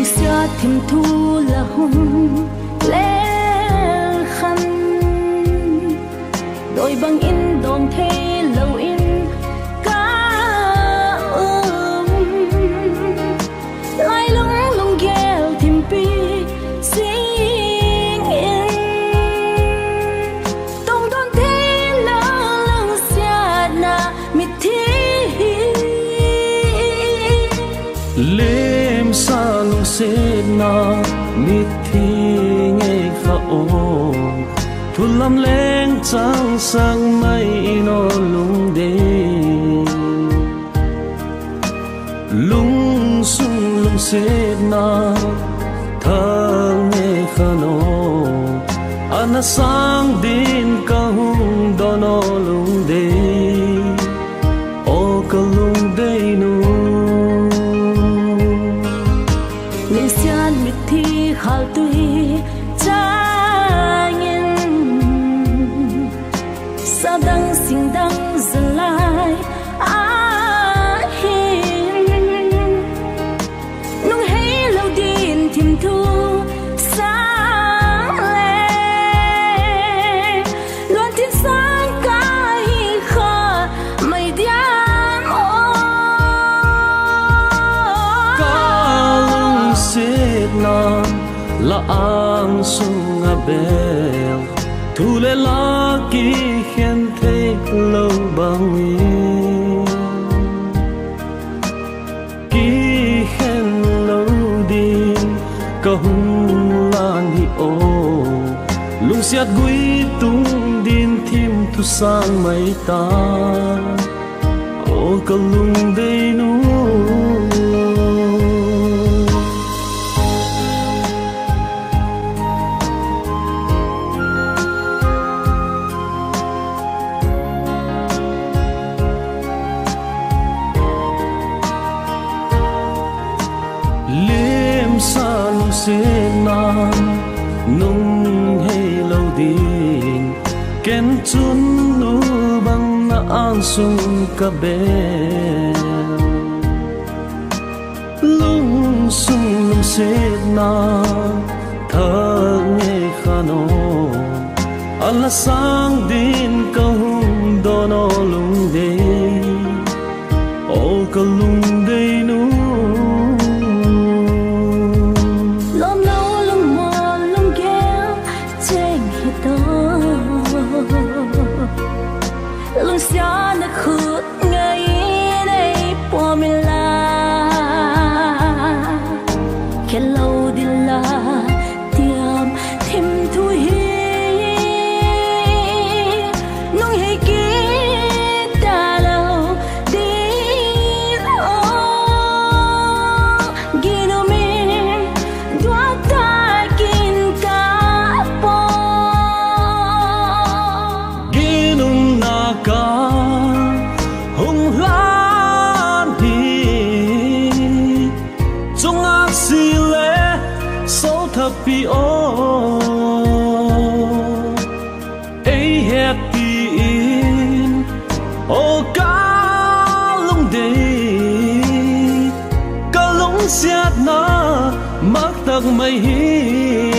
xia thìm thu là hùng lẽ khăn đôi băng in đòn thế lâu in cá lai lung lung gheo thìm pi sing in tông đòn thế lơ lưng xia na mít thi lem sa lung se na mít thi nghe khá ô thu lâm leng trăng sang mây nó lung đê lung sung lung se na thang nghe khá nô ana sang din ka hung do nó lung đê ô ka lung đê nu lên xian mít thi khal tui đăng sinh đăng dần lại hin nung hay lâu điên thìm thu sáng lên loan thiên sáng cái khờ mây điên ô ca lung xếp na là ang sung a bel thu lê la ki khen thế lâu bằng yên ki khen lâu đi ca hung lan hi ô lung siat gui tung din thim thu sang mây ta ô ca lung đây nu sa lung se na nung hay lâu din ken chun nu bang na ang sung ka be lung sung lung se na thang nghe khano ala sang din ka hung do no lung de o ka lung de nu lung xia na khut ngày đây bỏ mình la khen lâu đi la tiêm thêm thu hi nung hay kia ta lâu đi ô gino mình đoạt ta kinh cá po ginung na ka hung lan hi chung ác si lệ sâu thập pi ô ấy hẹt pi in ô cá lung đi cá lung xiết na mắc tắc mây hi